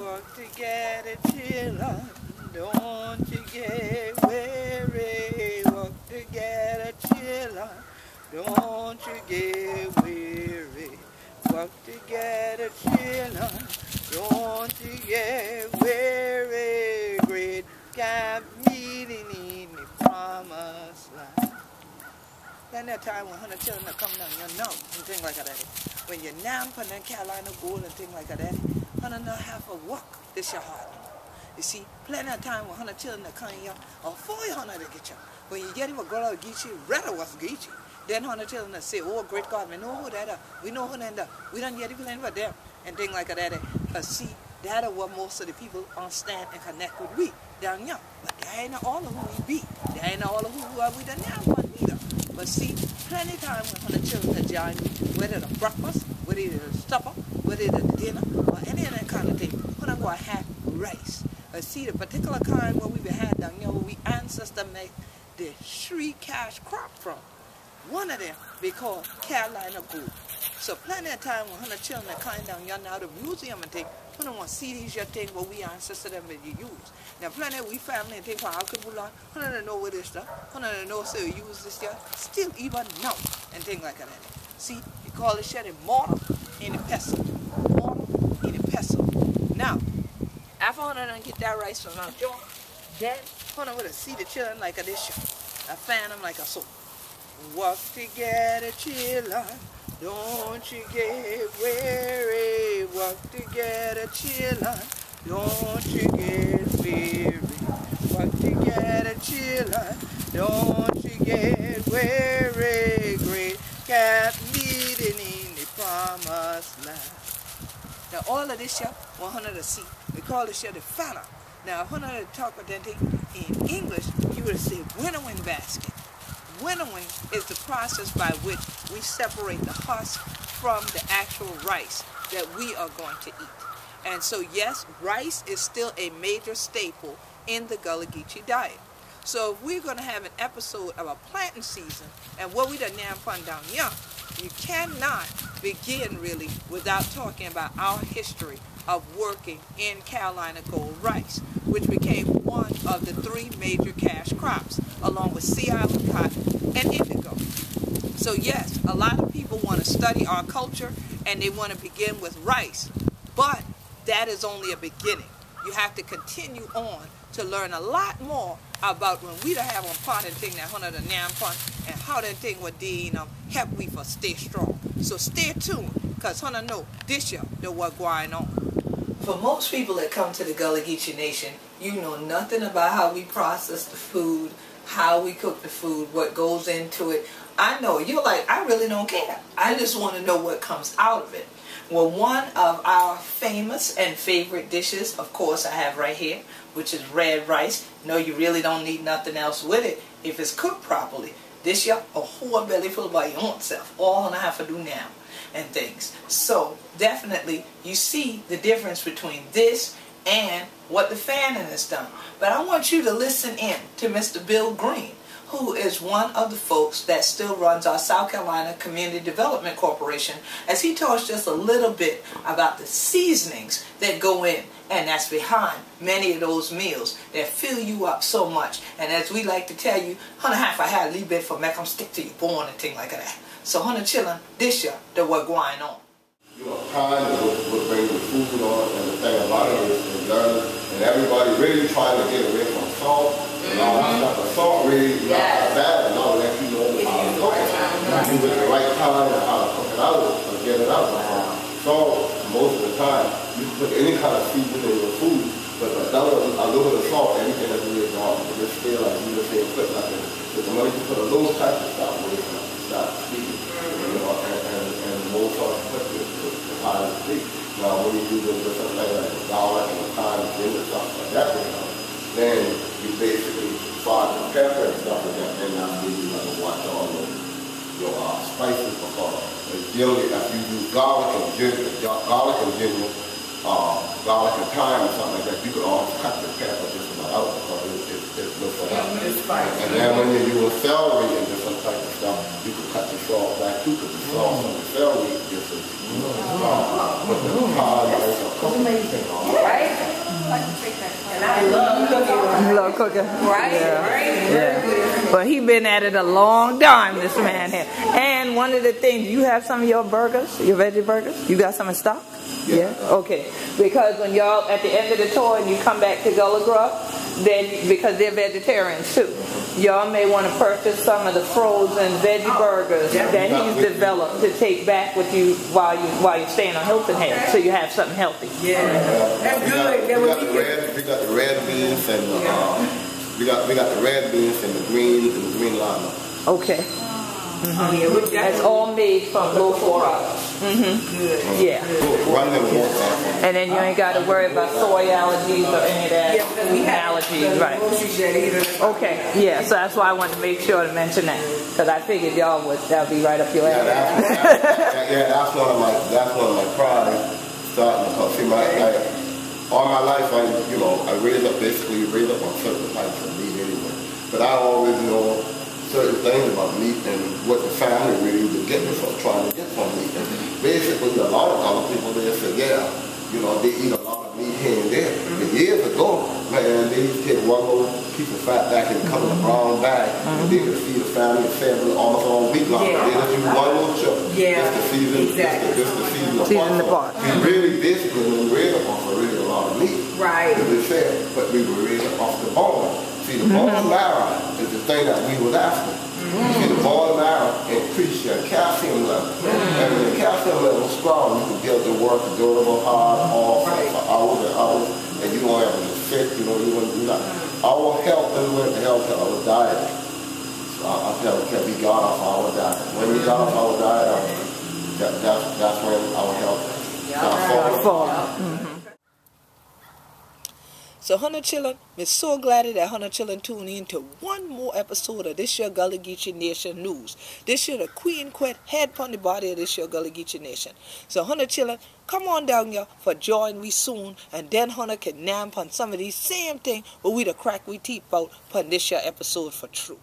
work together, children. Don't you get weary. Work together, children. Don't you get weary. Work together, children. Don't you get weary. Great camp meeting in the promised land. Then that time when 100 children are coming down your nose and things like that. When you're now putting in Carolina gold and things like that, 100 not have to work this your heart. You see, plenty of time when 100 children are coming here, or 400 to get you. When you get him a Gullah or Geechee, rather was Geechee. Then 100 children say, oh, great God, we know who that is. We know who that is. We don't get even for them. And things like that. But see, that is what most of the people understand and connect with we down here. But that ain't all of who we be. That ain't all of who we done now one neither. But see, plenty of time when 100 children are joining me, whether it's breakfast, whether it's supper, whether it's dinner, or any of that kind of thing, when I'm going to have rice. But see, the particular kind where we had down here, where we ancestors make the 3 cash crop from. One of them we call Carolina gold. So plenty of time when 100 children are coming down here now, the museum and thing, when I want to see these your things what we ancestors them that you use. Now plenty of we family and things for Alkebulan, 100 know what this stuff, 100 know so you use this here, still even now, and things like that. See, you call this shit a mortar and a pestle. Mortar and a pestle. Now, after 100 get that rice from our jaw, then 100 would see the children like a this shit. I fan them like a soap. Work together, children. Don't you get weary. Work together, children. Don't you get weary. Work together, children. Don't you get weary. Great camp meeting in the promised land. Now all of this here, 100 to see. We call this here the fella. Now 100 to talk about that thing in English, you would say winnowing basket. Winnowing is the process by which we separate the husk from the actual rice that we are going to eat. And so yes, rice is still a major staple in the Gullah Geechee diet. So if we're going to have an episode of a planting season and what we done now fun down here, you cannot begin really without talking about our history of working in Carolina gold rice, which became one of the 3 major cash crops, along with sea island cotton and indigo. So yes, a lot of people want to study our culture and they want to begin with rice, but that is only a beginning. You have to continue on to learn a lot more about when we have on part and thing that 100 and nam fun and how that thing would help we for stay strong. So stay tuned, because 100 know this year the what going on. For most people that come to the Gullah Geechee Nation, you know nothing about how we process the food, how we cook the food, what goes into it. I know, you're like, I really don't care. I just want to know what comes out of it. Well, one of our famous and favorite dishes, of course, I have right here, which is red rice. No, you really don't need nothing else with it if it's cooked properly. This year, a whole belly full by your own self. All I have to do now and things. So definitely you see the difference between this and what the fanning has done. But I want you to listen in to Mr. Bill Green, who is one of the folks that still runs our South Carolina Community Development Corporation, as he talks just a little bit about the seasonings that go in and that's behind many of those meals that fill you up so much. And as we like to tell you, 100 half I had a little bit for make them stick to your bone and thing like that. So 100 chillin' this year that what going on. You know, time would bring the food on and the thing about it is learning, and everybody really trying to get away from salt and all that stuff. But salt really is not bad and all that you know how to cook it. You with the right time and how to cook it out and get it out. Salt, most of the time, you can put any kind of seasoning in your food, but a little bit of salt, everything is really wrong. But just feel like you just ain't put nothing. Because the moment you put a little type of stuff away from it, you start speaking. You know, and more salt you put it. Now when you do this something like garlic and thyme and ginger stuff like that, then you basically fry the pepper and stuff like that, and now you have to watch all your spices because generally if you do garlic and ginger, garlic and thyme or something like that, you could always cut the pepper just about out because it's good for that. And then when you do celery and different type of stuff, you could cut the salt back too, because the sauce on the celery is just as but the pie is amazing, right? And I love cooking. You love cooking? Right, Yeah. right. Yeah. But he been at it a long time, this man here. And one of the things, you have some of your burgers, your veggie burgers? You got some in stock? Yeah. Okay. Because when y'all at the end of the tour and you come back to Gullah Grub, then because they're vegetarians too, y'all may want to purchase some of the frozen veggie burgers that he's developed to take back with you while you're staying on Hilton Head, so you have something healthy. Yeah, that's good. We got the red beans and we got the red beans and the green lima. Okay. Oh yeah, That's all made from low-fat products. Good. Yeah. Run them water. And then you ain't got to worry about soy allergies or any of that. Yeah, because we have allergies, right? Okay, yeah. So that's why I wanted to make sure to mention that, because I figured y'all that'd be right up your alley. That's one of my prides. Starting because see, all my life I raised up on certain types of meat anyway. But I always know certain things about meat and what the family really was getting from trying to get from meat. And basically, a lot of other people there said, they eat a lot of meat here and there. But years ago, man, they used to take one little piece of fat back and come in a brown bag, and they could feed a family almost all week long. They just use one little chip. Just to season, just to season the pot. We really basically, when we raised up off really a lot of meat. Right. But we were raised up off the bone. See, the bone marrow is the thing that we was after. See, the bone marrow increase your calcium level. And when the calcium level is strong, you can build the work durable, hard, all for hours and hours, and you don't have to get sick, you wouldn't do that. Our health is with the health of our diet. So I tell you, we got off our diet. When we got off our diet, that's when our health got forward. So, Hunter Chillin, we're so glad that Hunter Chillin tuned in to one more episode of this year Gullah Geechee Nation News. This year the Queen Quet head upon the body of this year Gullah Geechee Nation. So, Hunter Chillin, come on down here for join we soon, and then Hunter can name upon some of these same things, but we the crack we teeth out upon this year episode for true.